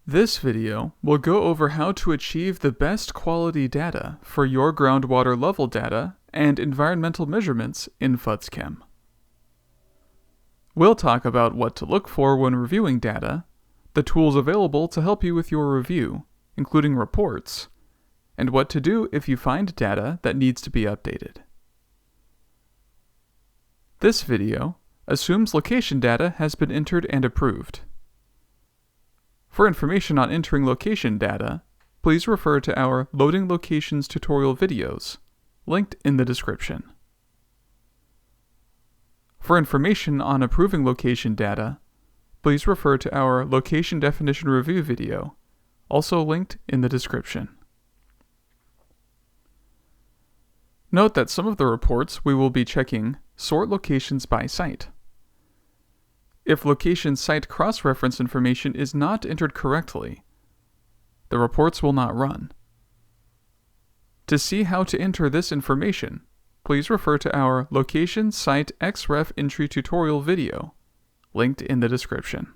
This video will go over how to achieve the best quality data for your groundwater level data and environmental measurements in FUDSChem. We'll talk about what to look for when reviewing data, the tools available to help you with your review, including reports, and what to do if you find data that needs to be updated. This video assumes location data has been entered and approved. For information on entering location data, please refer to our Loading Locations tutorial videos, linked in the description. For information on approving location data, please refer to our Location Definition Review video, also linked in the description. Note that some of the reports we will be checking sort locations by site. If location site cross-reference information is not entered correctly, the reports will not run. To see how to enter this information, please refer to our Location Site XREF Entry tutorial video, linked in the description.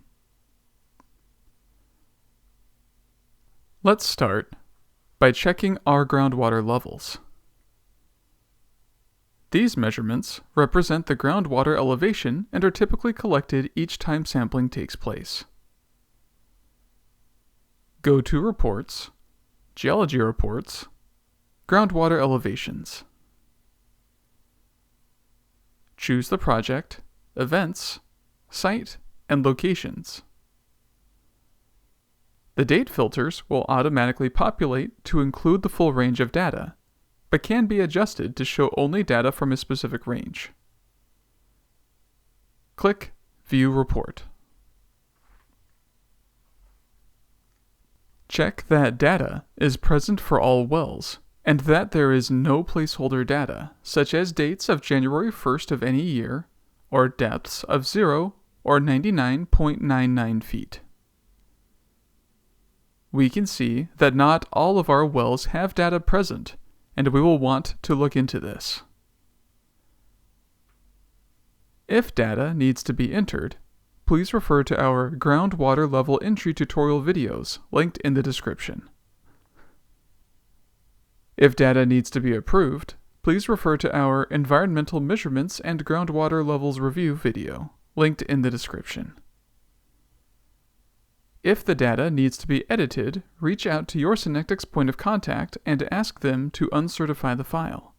Let's start by checking our groundwater levels. These measurements represent the groundwater elevation and are typically collected each time sampling takes place. Go to Reports, Geology Reports, Groundwater Elevations. Choose the project, events, site, and locations. The date filters will automatically populate to include the full range of data, but can be adjusted to show only data from a specific range. Click View Report. Check that data is present for all wells, and that there is no placeholder data, such as dates of January 1st of any year, or depths of 0 or 99.99 feet. We can see that not all of our wells have data present, and we will want to look into this. If data needs to be entered, please refer to our groundwater level entry tutorial videos linked in the description. If data needs to be approved, please refer to our environmental measurements and groundwater levels review video linked in the description. If the data needs to be edited, reach out to your Synectics point of contact and ask them to uncertify the file.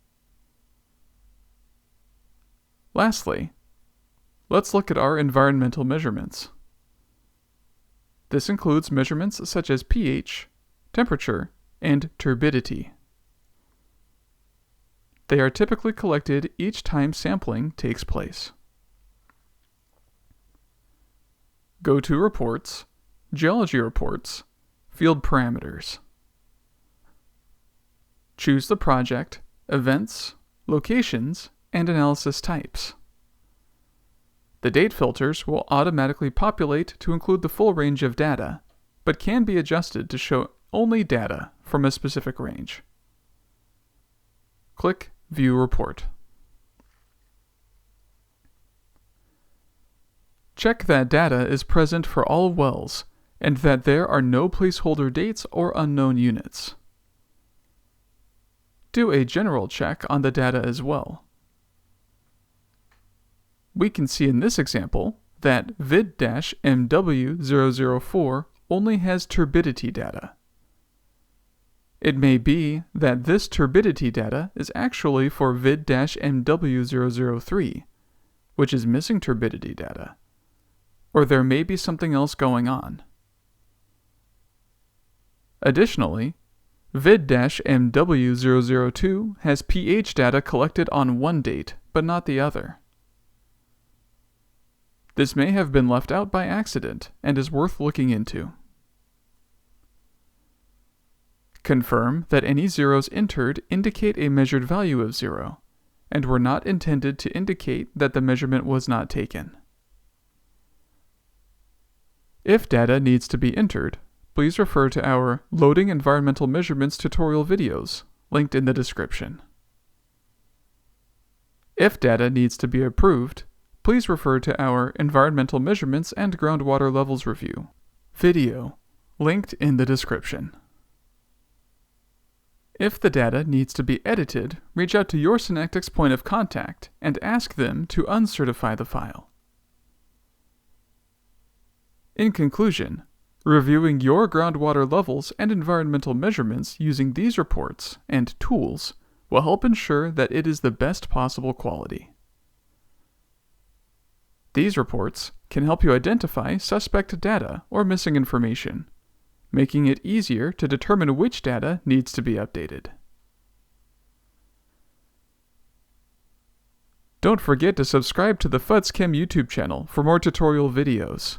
Lastly, let's look at our environmental measurements. This includes measurements such as pH, temperature, and turbidity. They are typically collected each time sampling takes place. Go to Reports, Geology Reports, Field Parameters. Choose the project, events, locations, and analysis types. The date filters will automatically populate to include the full range of data, but can be adjusted to show only data from a specific range. Click View Report. Check that data is present for all wells, and that there are no placeholder dates or unknown units. Do a general check on the data as well. We can see in this example that vid-MW004 only has turbidity data. It may be that this turbidity data is actually for vid-MW003, which is missing turbidity data, or there may be something else going on. Additionally, vid-MW002 has pH data collected on one date, but not the other. This may have been left out by accident and is worth looking into. Confirm that any zeros entered indicate a measured value of 0, and were not intended to indicate that the measurement was not taken. If data needs to be entered, please refer to our Loading Environmental Measurements tutorial videos, linked in the description. If data needs to be approved, please refer to our Environmental Measurements and Groundwater Levels review video, linked in the description. If the data needs to be edited, reach out to your Synectics point of contact and ask them to uncertify the file. In conclusion, reviewing your groundwater levels and environmental measurements using these reports and tools will help ensure that it is the best possible quality. These reports can help you identify suspect data or missing information, making it easier to determine which data needs to be updated. Don't forget to subscribe to the FUDSChem YouTube channel for more tutorial videos.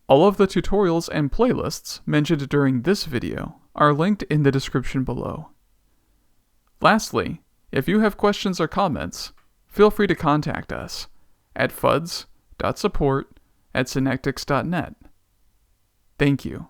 All of the tutorials and playlists mentioned during this video are linked in the description below. Lastly, if you have questions or comments, feel free to contact us at fuds.support@synectics.net. Thank you.